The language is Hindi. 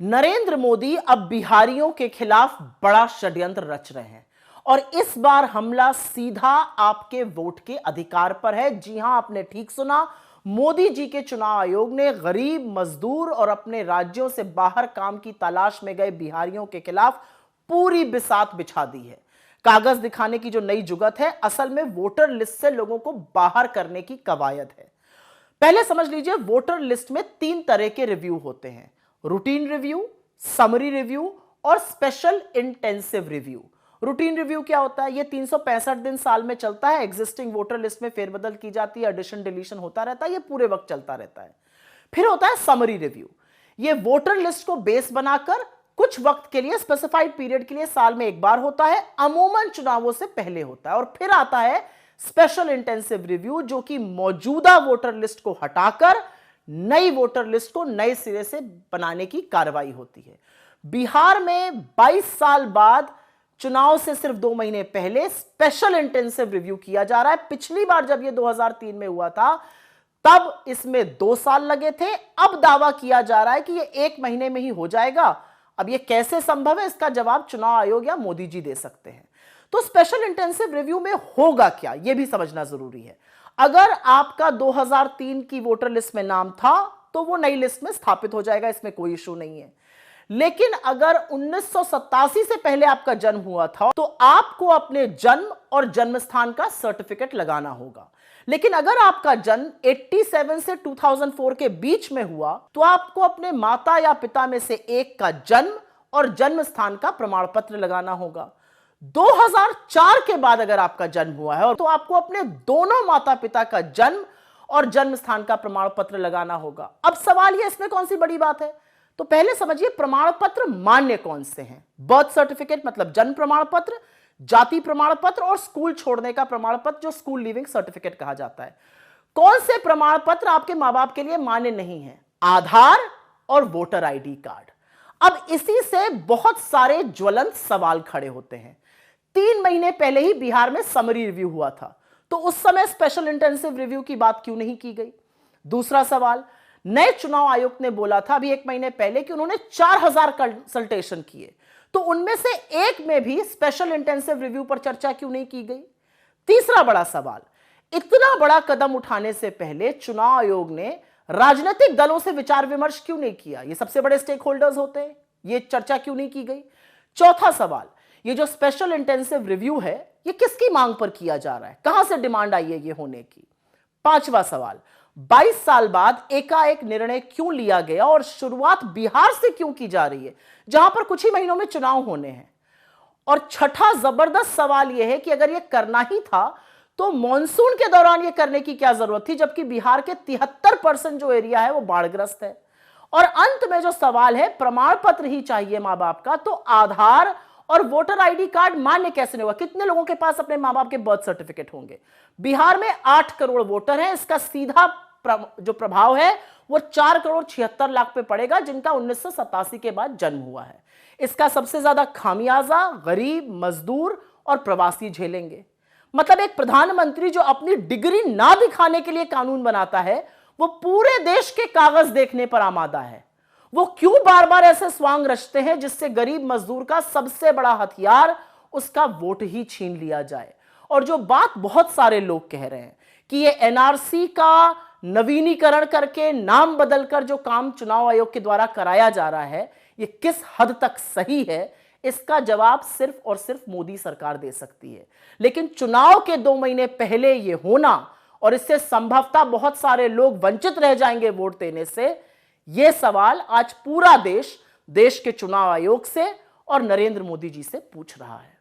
नरेंद्र मोदी अब बिहारियों के खिलाफ बड़ा षड्यंत्र रच रहे हैं और इस बार हमला सीधा आपके वोट के अधिकार पर है। जी हां, आपने ठीक सुना। मोदी जी के चुनाव आयोग ने गरीब, मजदूर और अपने राज्यों से बाहर काम की तलाश में गए बिहारियों के खिलाफ पूरी बिसात बिछा दी है। कागज दिखाने की जो नई जुगत है, असल में वोटर लिस्ट से लोगों को बाहर करने की कवायद है। पहले समझ लीजिए, वोटर लिस्ट में 3 तरह के रिव्यू होते हैं: रूटीन रिव्यू, समरी रिव्यू और special intensive review. Routine review क्या होता है? ये 365 दिन साल में चलता है। एग्जिस्टिंग वोटर लिस्ट में फेरबदल की जाती है, एडिशन डिलीशन होता रहता है, ये पूरे वक्त चलता रहता है। फिर होता है समरी रिव्यू। ये वोटर लिस्ट को बेस बनाकर कुछ वक्त के लिए, स्पेसिफाइड पीरियड के लिए साल में एक बार होता है, अमूमन चुनावों से पहले होता है। और फिर आता है स्पेशल इंटेंसिव रिव्यू, जो कि मौजूदा वोटर लिस्ट को हटाकर नई वोटर लिस्ट को नए सिरे से बनाने की कार्रवाई होती है। बिहार में 22 साल बाद चुनाव से सिर्फ 2 महीने पहले स्पेशल इंटेंसिव रिव्यू किया जा रहा है। पिछली बार जब यह 2003 में हुआ था, तब इसमें 2 साल लगे थे। अब दावा किया जा रहा है कि यह 1 महीने में ही हो जाएगा। अब यह कैसे संभव है, इसका जवाब चुनाव आयोग या मोदी जी दे सकते हैं। तो स्पेशल इंटेंसिव रिव्यू में होगा क्या, यह भी समझना जरूरी है। अगर आपका 2003 की वोटर लिस्ट में नाम था तो वो नई लिस्ट में स्थापित हो जाएगा, इसमें कोई इशू नहीं है। लेकिन अगर 1987 से पहले आपका जन्म हुआ था तो आपको अपने जन्म और जन्म स्थान का सर्टिफिकेट लगाना होगा। लेकिन अगर आपका जन्म 87 से 2004 के बीच में हुआ तो आपको अपने माता या पिता में से एक का जन्म और जन्म स्थान का प्रमाण पत्र लगाना होगा। 2004 के बाद अगर आपका जन्म हुआ है तो आपको अपने दोनों माता पिता का जन्म और जन्म स्थान का प्रमाण पत्र लगाना होगा। अब सवाल यह, इसमें कौन सी बड़ी बात है? तो पहले समझिए, प्रमाण पत्र मान्य कौन से हैं। बर्थ सर्टिफिकेट मतलब जन्म प्रमाण पत्र, जाति प्रमाण पत्र और स्कूल छोड़ने का प्रमाण पत्र, जो स्कूल लीविंग सर्टिफिकेट कहा जाता है। कौन से प्रमाण पत्र आपके मां बाप के लिए मान्य नहीं है? आधार और वोटर आईडी कार्ड। अब इसी से बहुत सारे ज्वलंत सवाल खड़े होते हैं। 3 महीने पहले ही बिहार में समरी रिव्यू हुआ था, तो उस समय स्पेशल इंटेंसिव रिव्यू की बात क्यों नहीं की गई? दूसरा सवाल, नए चुनाव आयोग ने बोला था अभी 1 महीने पहले कि उन्होंने 4000 कंसल्टेशन किए, तो उनमें से एक में भी स्पेशल इंटेंसिव रिव्यू पर चर्चा क्यों नहीं की गई? तीसरा बड़ा सवाल, इतना बड़ा कदम उठाने से पहले चुनाव आयोग ने राजनीतिक दलों से विचार विमर्श क्यों नहीं किया? ये सबसे बड़े स्टेक होल्डर्स होते हैं, ये चर्चा क्यों नहीं की गई? चौथा सवाल, ये जो स्पेशल इंटेंसिव रिव्यू है, ये किसकी मांग पर किया जा रहा है? कहां से डिमांड आई है ये होने की? पांचवा सवाल, 22 साल बाद एकाएक निर्णय क्यों लिया गया और शुरुआत बिहार से क्यों की जा रही है, जहां पर कुछ ही महीनों में चुनाव होने हैं? और छठा जबरदस्त सवाल यह है कि अगर यह करना ही था तो मॉनसून के दौरान यह करने की क्या जरूरत थी, जबकि बिहार के 73% जो एरिया है वो बाढ़ग्रस्त है। और अंत में जो सवाल है, प्रमाण पत्र ही चाहिए मां बाप का, तो आधार और वोटर आईडी कार्ड मान्य कैसे नहीं हुआ? कितने लोगों के पास अपने मां बाप के बर्थ सर्टिफिकेट होंगे? बिहार में 8 करोड़ वोटर हैं। इसका सीधा जो प्रभाव है वो 4 करोड़ 76 लाख पे पड़ेगा, जिनका 1987 के बाद जन्म हुआ है। इसका सबसे ज्यादा खामियाजा गरीब, मजदूर और प्रवासी झेलेंगे। मतलब एक प्रधानमंत्री जो अपनी डिग्री ना दिखाने के लिए कानून बनाता है, वो पूरे देश के कागज देखने पर आमादा है। वो क्यों बार बार ऐसे स्वांग रचते हैं जिससे गरीब मजदूर का सबसे बड़ा हथियार, उसका वोट ही छीन लिया जाए? और जो बात बहुत सारे लोग कह रहे हैं कि ये एनआरसी का नवीनीकरण करके नाम बदलकर जो काम चुनाव आयोग के द्वारा कराया जा रहा है, ये किस हद तक सही है, इसका जवाब सिर्फ और सिर्फ मोदी सरकार दे सकती है। लेकिन चुनाव के 2 महीने पहले यह होना और इससे संभवतः बहुत सारे लोग वंचित रह जाएंगे वोट देने से, यह सवाल आज पूरा देश के चुनाव आयोग से और नरेंद्र मोदी जी से पूछ रहा है।